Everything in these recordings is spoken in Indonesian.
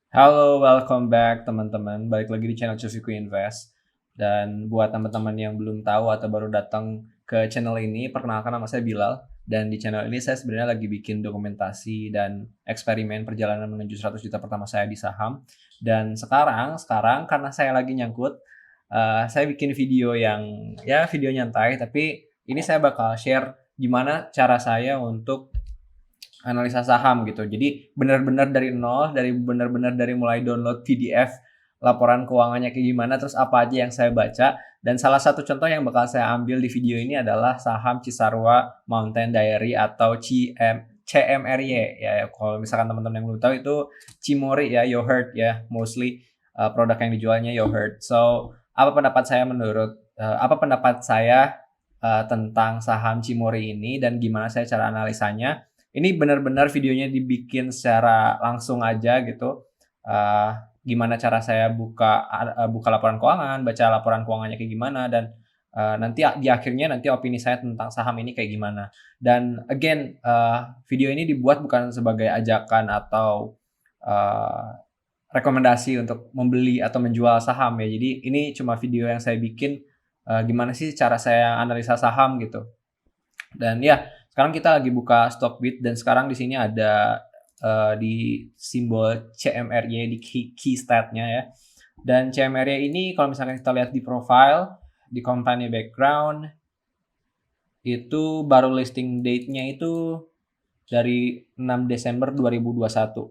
Halo, welcome back teman-teman. Balik lagi di channel Cufiku Invest. Dan buat teman-teman yang belum tahu atau baru datang ke channel ini, perkenalkan nama saya Bilal. Dan di channel ini saya sebenarnya lagi bikin dokumentasi dan eksperimen perjalanan menuju 100 juta pertama saya di saham. Dan sekarang karena saya lagi nyangkut, saya bikin video yang ya video nyantai, tapi ini saya bakal share gimana cara saya untuk analisa saham gitu. Jadi benar-benar dari nol, benar-benar dari mulai download PDF laporan keuangannya kayak gimana, terus apa aja yang saya baca. Dan salah satu contoh yang bakal saya ambil di video ini adalah saham Cisarua Mountain Dairy atau CMRY ya. Kalau misalkan teman-teman yang belum tahu itu Cimori ya, yogurt ya, mostly produk yang dijualnya yogurt. So, apa pendapat saya tentang saham Cimori ini dan gimana saya cara analisanya? Ini benar-benar videonya dibikin secara langsung aja gitu. Uh, Gimana cara saya buka laporan keuangan, baca laporan keuangannya kayak gimana, dan nanti di akhirnya nanti opini saya tentang saham ini kayak gimana. Dan again, video ini dibuat bukan sebagai ajakan atau rekomendasi untuk membeli atau menjual saham ya. Jadi ini cuma video yang saya bikin gimana sih cara saya analisa saham gitu. Dan ya, sekarang kita lagi buka Stockbit dan sekarang di sini ada di simbol CMRY di key stat-nya ya. Dan CMRY ini kalau misalkan kita lihat di profile, di company background, itu baru listing date-nya itu dari 6 Desember 2021.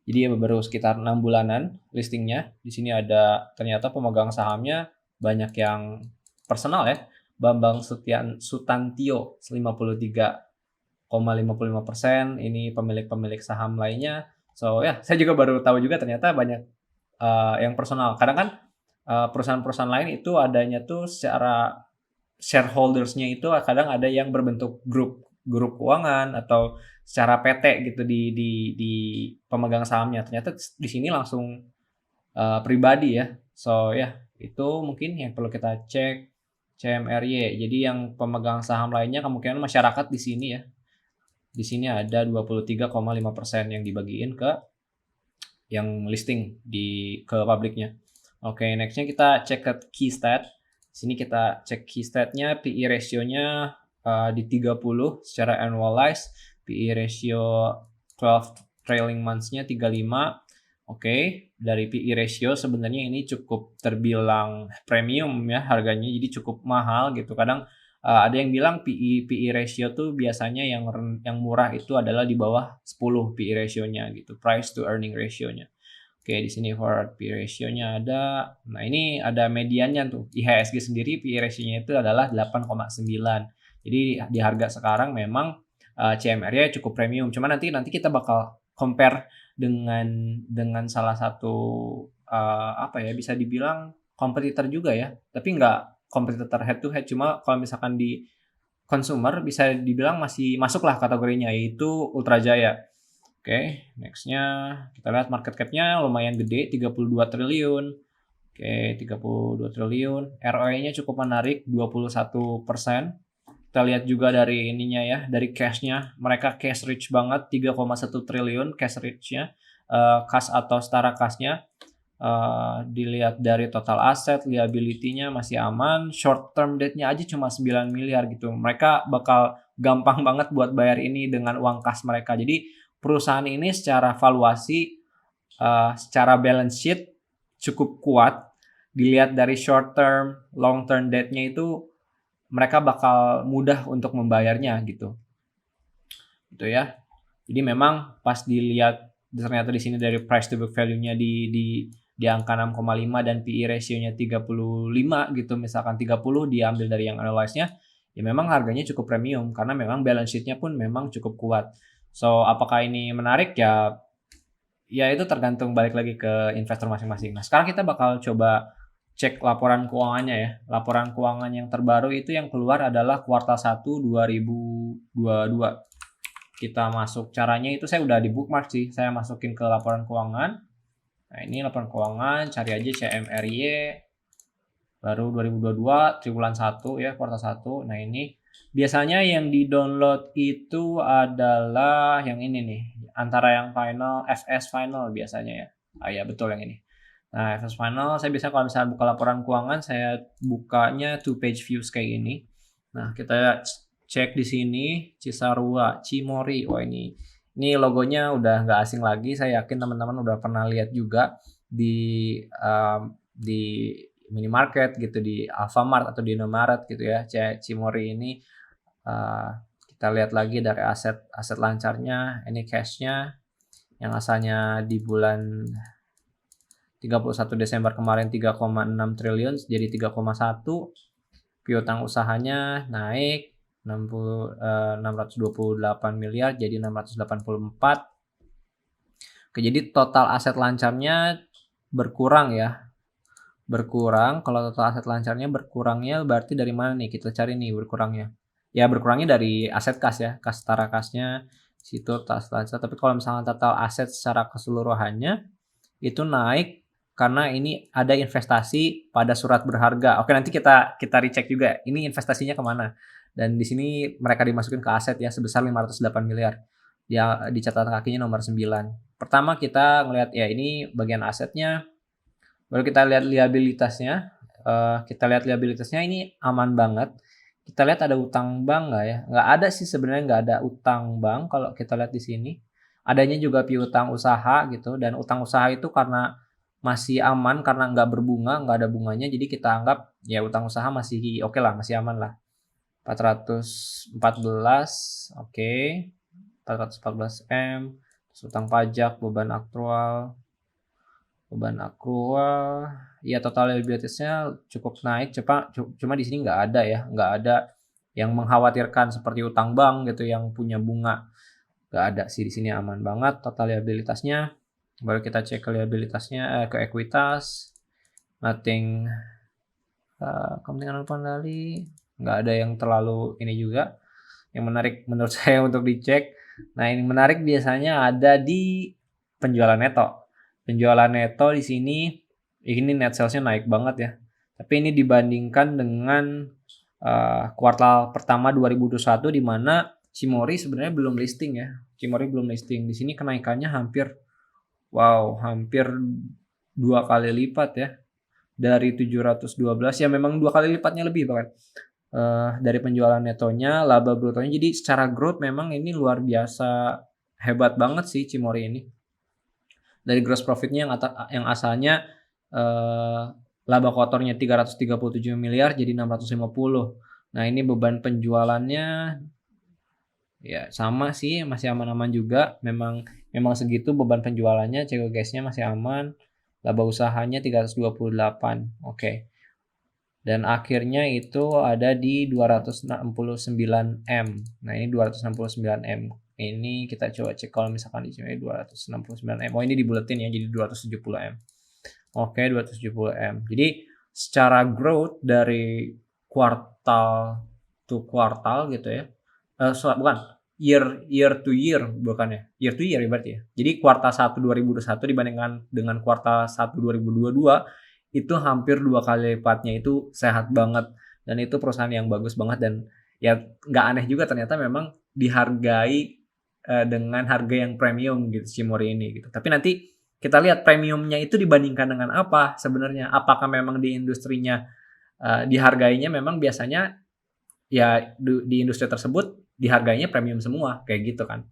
Jadi ya baru sekitar 6 bulanan listingnya. Di sini ada ternyata pemegang sahamnya banyak yang personal ya. Bambang Sutantio 53,55%, ini pemilik-pemilik saham lainnya. So ya, saya juga baru tahu juga ternyata banyak yang personal. Kadang kan perusahaan-perusahaan lain itu adanya tuh secara shareholders-nya itu kadang ada yang berbentuk grup keuangan atau secara PT gitu di pemegang sahamnya. Ternyata di sini langsung pribadi ya. So ya, itu mungkin yang perlu kita cek CMRY. Jadi yang pemegang saham lainnya kemungkinan masyarakat di sini ya. Di sini ada 23,5% yang dibagiin ke yang listing ke publiknya. Oke, nextnya kita cek ke key stat. Sini kita cek key statnya, PE ratio-nya di 30 secara annualized, PE ratio 12 trailing months-nya 35. Oke, dari PE ratio sebenarnya ini cukup terbilang premium ya harganya, jadi cukup mahal gitu. Kadang ada yang bilang PE ratio tuh biasanya yang murah itu adalah di bawah 10 PE ratio-nya gitu, price to earning ratio-nya. Oke, di sini forward PE ratio-nya ada. Nah, ini ada mediannya tuh. IHSG sendiri PE ratio-nya itu adalah 8,9. Jadi di harga sekarang memang CMR-nya cukup premium. Cuma nanti kita bakal compare dengan salah satu apa ya, bisa dibilang kompetitor juga ya. Tapi nggak kompetitor head to head. Cuma kalau misalkan di consumer bisa dibilang masih masuklah kategorinya, yaitu Ultra Jaya. Oke, nextnya kita lihat market cap-nya lumayan gede, 32 triliun. Oke, 32 triliun. ROE-nya cukup menarik, 21%. Kita lihat juga dari ininya ya, dari cash-nya. Mereka cash rich banget, 3,1 triliun cash rich-nya. Cash atau setara cash-nya. Dilihat dari total aset, liability-nya masih aman. Short term debt-nya aja cuma 9 miliar gitu. Mereka bakal gampang banget buat bayar ini dengan uang kas mereka. Jadi perusahaan ini secara valuasi, secara balance sheet cukup kuat. Dilihat dari short term, long term debt-nya itu mereka bakal mudah untuk membayarnya gitu. Gitu ya. Jadi memang pas dilihat ternyata di sini dari price to book value-nya di angka 6,5 dan PE ratio-nya 35 gitu, misalkan 30 diambil dari yang analyze-nya, ya memang harganya cukup premium karena memang balance sheet-nya pun memang cukup kuat. So, apakah ini menarik ya? Ya itu tergantung balik lagi ke investor masing-masing. Nah, sekarang kita bakal coba cek laporan keuangannya ya. Laporan keuangan yang terbaru itu yang keluar adalah kuartal 1 2022. Kita masuk, caranya itu saya udah di bookmark sih. Saya masukin ke laporan keuangan. Nah, ini laporan keuangan, cari aja CMRY baru 2022 triwulan 1 ya, kuartal 1. Nah, ini biasanya yang di-download itu adalah yang ini nih, antara yang final, FS final biasanya ya. Ya betul yang ini. Nah, FS Final saya biasanya kalau misalnya buka laporan keuangan, saya bukanya two page views kayak gini. Nah, kita cek di sini Cisarua, Cimory. Wah, ini logonya udah nggak asing lagi. Saya yakin teman-teman udah pernah lihat juga di minimarket gitu, di Alfamart atau di Indomaret gitu ya. Cimory ini kita lihat lagi dari aset lancarnya, ini cashnya yang asalnya di bulan 31 Desember kemarin 3,6 triliun jadi 3,1. Piutang usahanya naik 628 miliar jadi 684. Oke, jadi total aset lancarnya berkurang ya. Berkurang, kalau total aset lancarnya berkurangnya berarti dari mana nih? Kita cari nih berkurangnya. Ya berkurangnya dari aset kas ya, kas setara kasnya situ tas lancar. Tapi kalau misalnya total aset secara keseluruhannya itu naik karena ini ada investasi pada surat berharga. Oke, nanti kita recheck juga ini investasinya kemana. Dan di sini mereka dimasukin ke aset ya sebesar 508 miliar. Ya di catatan kakinya nomor 9. Pertama kita ngelihat ya ini bagian asetnya. Baru kita lihat liabilitasnya. Kita lihat liabilitasnya ini aman banget. Kita lihat ada utang bank nggak ya? Nggak ada sih sebenarnya, nggak ada utang bank kalau kita lihat di sini. Adanya juga piutang usaha gitu, dan utang usaha itu karena masih aman karena nggak berbunga, nggak ada bunganya, jadi kita anggap ya utang usaha masih oke lah, masih aman lah. 414, oke. 414 M, terus utang pajak, beban akrual, ya total liabilitasnya cukup naik, cuma di sini nggak ada ya, nggak ada yang mengkhawatirkan seperti utang bank gitu yang punya bunga, nggak ada sih di sini, aman banget total liabilitasnya. Baru kita cek ke liabilitasnya, ke ekuitas, nothing kepentingan kembali, nggak ada yang terlalu ini juga yang menarik menurut saya untuk dicek. Nah, ini menarik biasanya ada di penjualan neto. Penjualan neto di sini ini net salesnya naik banget ya. Tapi ini dibandingkan dengan kuartal pertama 2021 di mana Cimory sebenarnya belum listing ya. Cimory belum listing. Di sini kenaikannya hampir 2 kali lipat ya. Dari 712 ya, memang 2 kali lipatnya lebih bahkan. Dari penjualan netonya, laba brutonya. Jadi secara growth memang ini luar biasa hebat banget sih Cimory ini. Dari gross profitnya yang asalnya laba kotornya 337 miliar jadi 650. Nah, ini beban penjualannya ya sama sih, masih aman-aman juga. Memang segitu beban penjualannya, COGS-nya masih aman. Laba usahanya 328. Oke. Dan akhirnya itu ada di 269 M. Nah, ini 269 M. Ini kita coba cek kalau misalkan di sini 269 M. Oh, ini dibuletin ya, jadi 270 M. Oke, 270 M. Jadi secara growth dari kuartal to kuartal gitu ya. Bukan, year to year bukannya. Year to year ya berarti ya. Jadi kuartal 1 2021 dibandingkan dengan kuartal 1 2022 itu hampir 2 kali lipatnya, itu sehat banget. Dan itu perusahaan yang bagus banget dan ya nggak aneh juga ternyata memang dihargai dengan harga yang premium gitu Cimory ini gitu. Tapi nanti kita lihat premiumnya itu dibandingkan dengan apa sebenarnya. Apakah memang di industrinya dihargainya memang biasanya ya di industri tersebut dihargainya premium semua kayak gitu kan.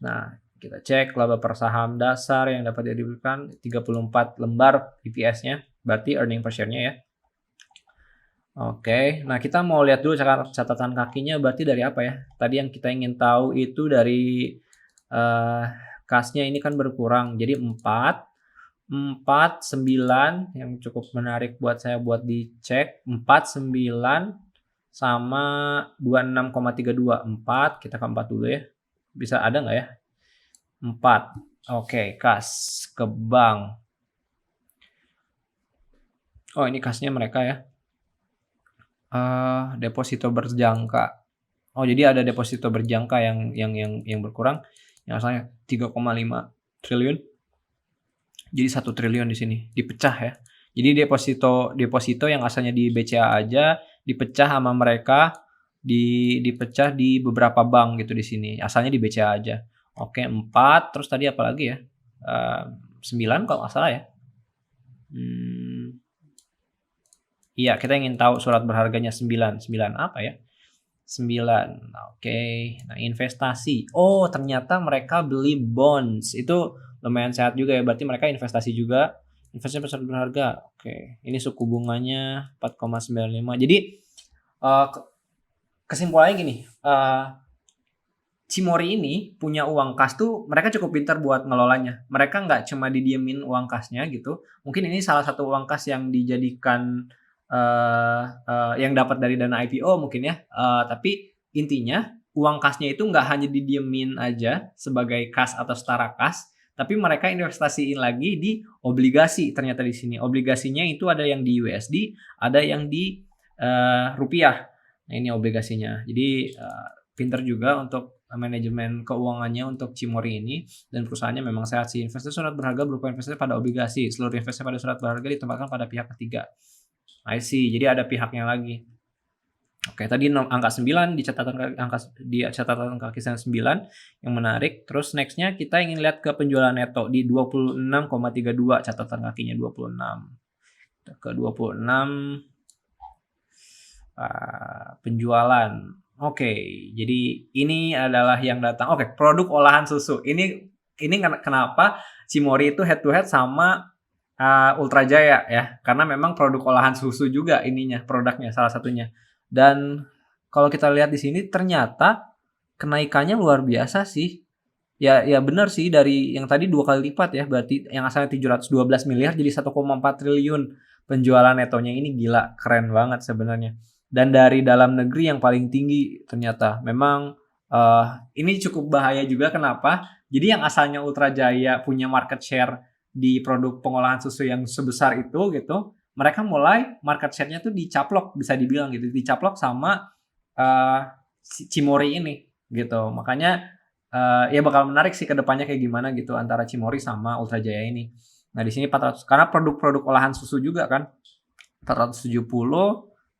Nah, kita cek laba per saham dasar yang dapat diberikan 34 lembar EPS-nya, berarti earning per share-nya ya. Oke, nah kita mau lihat dulu catatan kakinya berarti dari apa ya. Tadi yang kita ingin tahu itu dari kasnya ini kan berkurang, jadi 9 yang cukup menarik buat saya buat dicek. 9 sama 26,32. 4, kita ke 4 dulu ya. Bisa ada nggak ya? 4. Oke, kas ke bank. Oh, ini kasnya mereka ya. Deposito berjangka. Oh, jadi ada deposito berjangka yang berkurang. Yang asalnya 3,5 triliun. Jadi 1 triliun di sini dipecah ya. Jadi deposito yang asalnya di BCA aja dipecah sama mereka, dipecah di beberapa bank gitu di sini. Asalnya di BCA aja. Oke, 4. Terus tadi apa lagi ya? 9 kalau nggak salah ya. Iya, kita ingin tahu surat berharganya 9. 9 apa ya? 9. Oke. Nah, investasi. Oh, ternyata mereka beli bonds. Itu lumayan sehat juga ya. Berarti mereka investasi juga. Investasi surat berharga. Oke. Ini suku bunganya 4,95. Jadi kesimpulannya gini. Cimory ini punya uang kas tuh mereka cukup pintar buat ngelolanya. Mereka nggak cuma didiemin uang kasnya gitu. Mungkin ini salah satu uang kas yang dijadikan yang dapat dari dana IPO mungkin ya. Tapi intinya uang kasnya itu nggak hanya didiemin aja sebagai kas atau setara kas, tapi mereka investasiin lagi di obligasi. Ternyata di sini obligasinya itu ada yang di USD, ada yang di rupiah. Nah ini obligasinya. Jadi pinter juga untuk manajemen keuangannya untuk Cimory ini, dan perusahaannya memang sehat sih. Investasi surat berharga berupa investasi pada obligasi. Seluruh investasi pada surat berharga ditempatkan pada pihak ketiga. I see. Jadi ada pihaknya lagi. Oke, tadi angka 9 di catatan kaki 9 yang menarik. Terus nextnya kita ingin lihat ke penjualan neto di 26,32 catatan kakinya 26. Kita ke 26 penjualan. Oke, jadi ini adalah yang datang. Oke, produk olahan susu. Ini kenapa Cimory itu head to head sama Ultra Jaya ya, karena memang produk olahan susu juga ininya, produknya salah satunya. Dan kalau kita lihat di sini ternyata kenaikannya luar biasa sih. Ya benar sih, dari yang tadi 2 kali lipat ya, berarti yang asalnya 712 miliar jadi 1,4 triliun penjualan netonya. Ini gila, keren banget sebenarnya. Dan dari dalam negeri yang paling tinggi ternyata. Memang ini cukup bahaya juga. Kenapa? Jadi yang asalnya Ultra Jaya punya market share di produk pengolahan susu yang sebesar itu gitu, mereka mulai market share-nya tuh dicaplok, bisa dibilang gitu, dicaplok sama Cimory ini gitu. Makanya ya bakal menarik sih ke depannya kayak gimana gitu antara Cimory sama Ultra Jaya ini. Nah di sini 400, karena produk-produk olahan susu juga kan, 470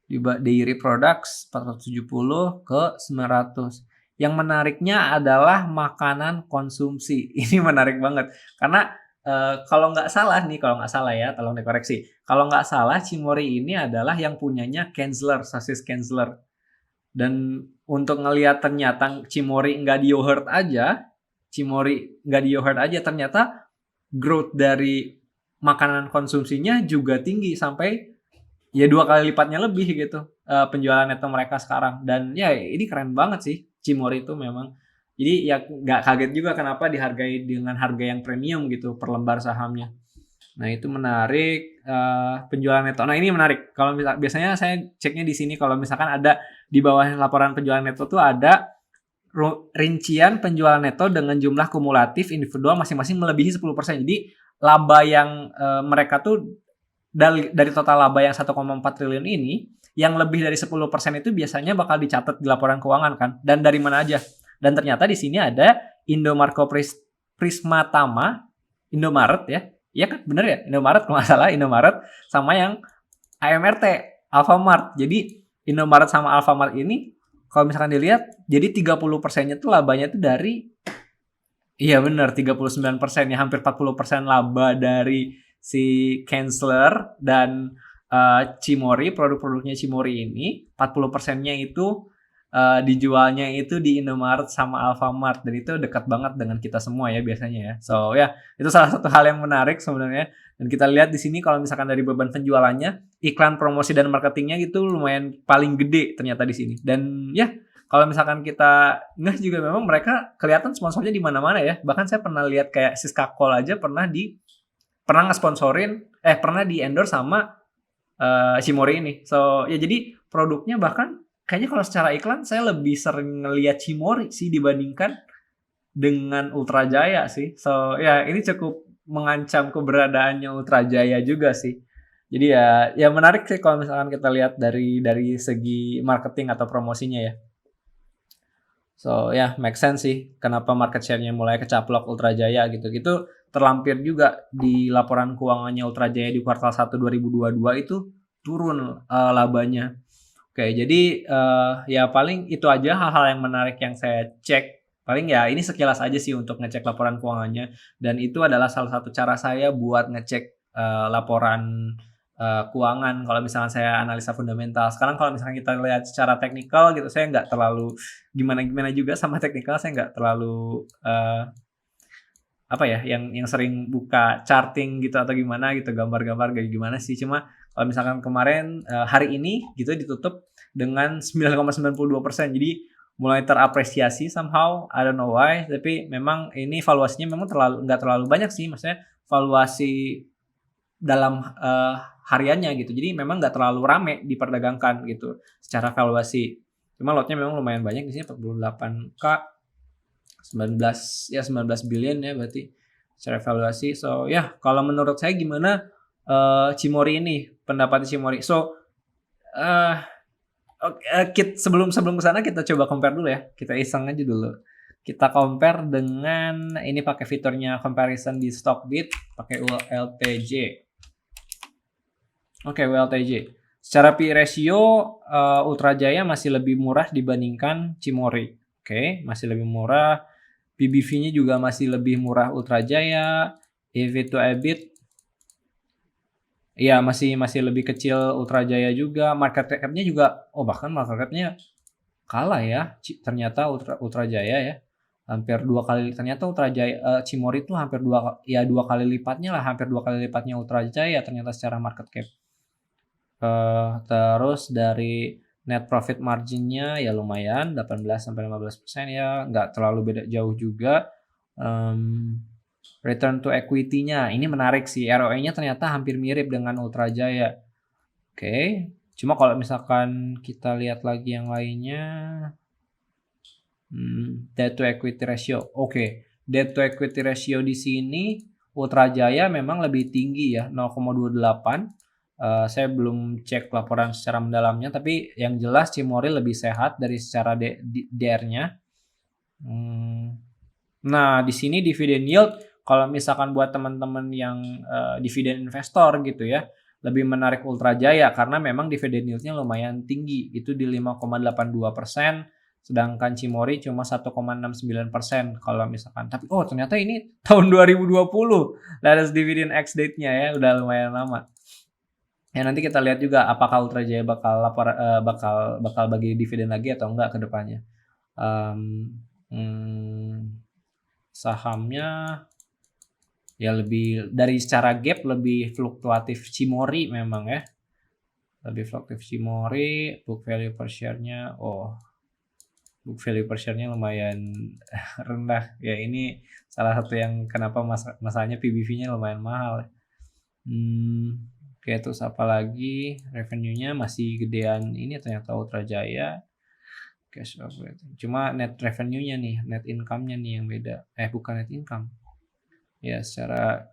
di dairy products 470 ke 900. Yang menariknya adalah makanan konsumsi. Ini menarik banget karena kalau nggak salah ya, tolong dikoreksi. Kalau nggak salah, Cimory ini adalah yang punyanya Kenzler, sosis Kenzler. Dan untuk ngelihat ternyata Cimory nggak di yogurt aja, ternyata growth dari makanan konsumsinya juga tinggi sampai ya 2 kali lipatnya lebih gitu penjualan neto mereka sekarang. Dan ya ini keren banget sih Cimory itu memang. Jadi ya nggak kaget juga kenapa dihargai dengan harga yang premium gitu per lembar sahamnya. Nah itu menarik penjualan neto. Nah ini menarik. Kalau biasanya saya ceknya di sini kalau misalkan ada di bawah laporan penjualan neto tuh ada rincian penjualan neto dengan jumlah kumulatif individual masing-masing melebihi 10%. Jadi laba yang mereka tuh dari total laba yang 1,4 triliun ini, yang lebih dari 10% itu biasanya bakal dicatat di laporan keuangan kan. Dan dari mana aja? Dan ternyata di sini ada Indomarko Prismatama, Indomaret ya. Iya kan? Bener ya? Indomaret kalau nggak salah, Indomaret sama yang AMRT, Alfamart. Jadi Indomaret sama Alfamart ini kalau misalkan dilihat, jadi 30%-nya tuh labanya tuh dari, iya bener, 39% ya, hampir 40% laba dari si Kenzler dan Cimory, produk-produknya Cimory ini 40%-nya itu dijualnya itu di Indomaret sama Alfamart, dan itu dekat banget dengan kita semua ya biasanya ya. So ya, itu salah satu hal yang menarik sebenarnya. Dan kita lihat di sini kalau misalkan dari beban penjualannya, iklan promosi dan marketingnya itu lumayan paling gede ternyata di sini. Dan ya, kalau misalkan kita ngeh juga memang mereka kelihatan sponsornya di mana-mana ya. Bahkan saya pernah lihat kayak Siska Kol aja pernah ngesponsorin, pernah di endorse sama Cimory ini. So ya jadi produknya bahkan kayaknya kalau secara iklan saya lebih sering ngelihat Cimory sih dibandingkan dengan Ultra Jaya sih. So ya ini cukup mengancam keberadaannya Ultra Jaya juga sih. Jadi ya menarik sih kalau misalkan kita lihat dari segi marketing atau promosinya ya. So ya make sense sih kenapa market share-nya mulai kecaplok Ultra Jaya gitu-gitu. Terlampir juga di laporan keuangannya Ultra Jaya di kuartal 1 2022 itu turun labanya. Oke, jadi ya paling itu aja hal-hal yang menarik yang saya cek Paling ya ini sekilas aja sih untuk ngecek laporan keuangannya, dan itu adalah salah satu cara saya buat ngecek, laporan, keuangan kalau misalkan saya analisa fundamental. Sekarang kalau misalkan kita lihat secara teknikal gitu, saya nggak terlalu gimana-gimana juga sama teknikal, saya nggak terlalu, apa ya, yang sering buka charting gitu atau gimana gitu, gambar-gambar kayak gimana sih. Cuma kalau misalkan kemarin, hari ini gitu ditutup dengan 9,92%. Jadi mulai terapresiasi somehow, I don't know why, tapi memang ini valuasinya memang nggak terlalu banyak sih, maksudnya valuasi dalam, hariannya gitu. Jadi memang nggak terlalu rame diperdagangkan gitu secara valuasi. Cuma lotnya memang lumayan banyak di sini 48K, 19 billion ya berarti secara valuasi. So ya kalau menurut saya gimana, Cimory ini, pendapat Cimory. So, eee, sebelum sebelum ke sana kita coba compare dulu ya, kita iseng aja dulu. Kita compare dengan ini pakai fiturnya comparison di Stockbit, pakai WLTJ. Oke, WLTJ. Secara P/E ratio, Ultrajaya masih lebih murah dibandingkan Cimory. Oke, masih lebih murah. PBV-nya juga masih lebih murah Ultrajaya. EV to EBIT, iya masih lebih kecil Ultrajaya juga. Market cap-nya juga, bahkan market cap-nya kalah ya. Ternyata Ultrajaya ya, hampir 2 kali. Ternyata Cimory itu hampir 2 kali lipatnya lah, hampir 2 kali lipatnya Ultrajaya ternyata secara market cap. Terus dari net profit margin-nya ya lumayan 18-15% ya, nggak terlalu beda jauh juga. Return to equity-nya ini menarik sih, ROE-nya ternyata hampir mirip dengan Ultrajaya. Oke, cuma kalau misalkan kita lihat lagi yang lainnya, debt to equity ratio. Oke, debt to equity ratio di sini Ultrajaya memang lebih tinggi ya, 0,28. Saya belum cek laporan secara mendalamnya, tapi yang jelas Cimory lebih sehat dari secara DR-nya. Nah, di sini dividend yield kalau misalkan buat teman-teman yang dividen investor gitu ya, lebih menarik Ultrajaya karena memang dividen yield-nya lumayan tinggi, itu di 5,82%, sedangkan Cimory cuma 1,69% kalau misalkan. Tapi ternyata ini tahun 2020 latest dividend ex date-nya ya, udah lumayan lama. Ya nanti kita lihat juga apakah Ultrajaya bakal bagi dividen lagi atau enggak ke depannya. Sahamnya ya lebih dari secara gap lebih fluktuatif Cimory memang ya. Lebih fluktuatif Cimory, book value per share-nya book value per share-nya lumayan rendah. Ya ini salah satu yang kenapa masalahnya PBV-nya lumayan mahal. Oke, terus apa lagi? Revenue-nya masih gedean ini ternyata Ultrajaya. Cash operating. Cuma net revenue-nya nih, net income-nya nih yang beda. Bukan net income. Ya secara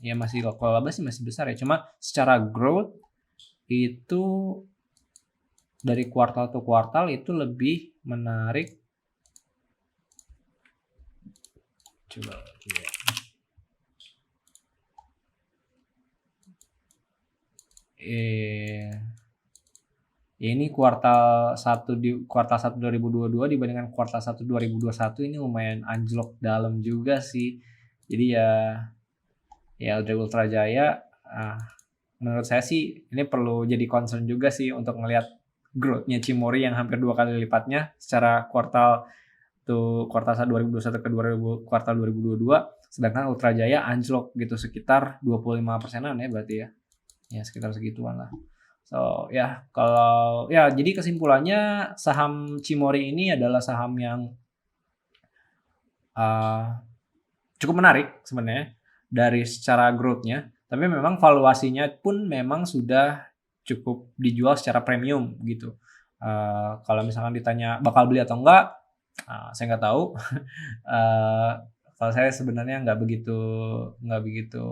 ya masih lokal laba sih masih besar ya. Cuma secara growth itu dari kuartal ke kuartal itu lebih menarik. Coba lihat. Ya ini kuartal 1 2022 dibandingkan kuartal 1 2021 ini lumayan anjlok dalam juga sih. Jadi ya dari Ultrajaya menurut saya sih ini perlu jadi concern juga sih untuk ngelihat growth-nya Cimory yang hampir 2 kali lipatnya secara kuartal 1 2021 ke kuartal 2022, sedangkan Ultrajaya anjlok gitu sekitar 25%-an ya berarti ya. Ya sekitar segituan lah. So ya kalau ya jadi kesimpulannya saham Cimory ini adalah saham yang cukup menarik sebenarnya dari secara growth-nya, tapi memang valuasinya pun memang sudah cukup dijual secara premium gitu. Kalau misalkan ditanya bakal beli atau enggak, saya nggak tahu. Kalau saya sebenarnya nggak begitu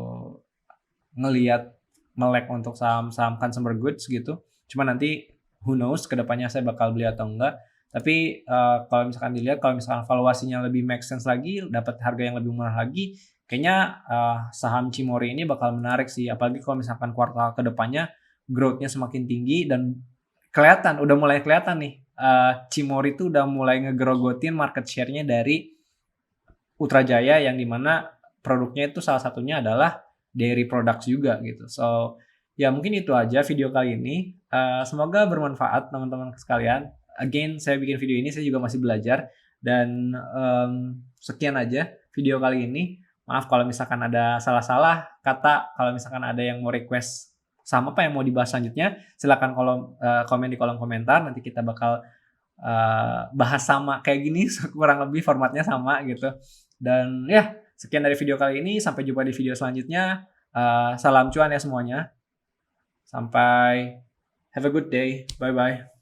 ngelihat melek untuk saham-saham consumer goods gitu. Cuma nanti who knows kedepannya saya bakal beli atau enggak. Tapi kalau misalkan dilihat, kalau misalkan valuasinya lebih make sense lagi, dapat harga yang lebih murah lagi, kayaknya saham Cimory ini bakal menarik sih. Apalagi kalau misalkan kuartal kedepannya growth-nya semakin tinggi dan udah mulai kelihatan nih Cimory itu udah mulai ngegrogotin market share-nya dari Putrajaya yang dimana produknya itu salah satunya adalah dairy products juga gitu. So, ya mungkin itu aja video kali ini. Semoga bermanfaat teman-teman sekalian. Again, saya bikin video ini saya juga masih belajar dan sekian aja video kali ini. Maaf kalau misalkan ada salah-salah kata, kalau misalkan ada yang mau request sama apa yang mau dibahas selanjutnya, silakan komen di kolom komentar. Nanti kita bakal bahas sama kayak gini, kurang lebih formatnya sama gitu. Dan ya, sekian dari video kali ini. Sampai jumpa di video selanjutnya. Salam cuan ya semuanya. Sampai have a good day. Bye-bye.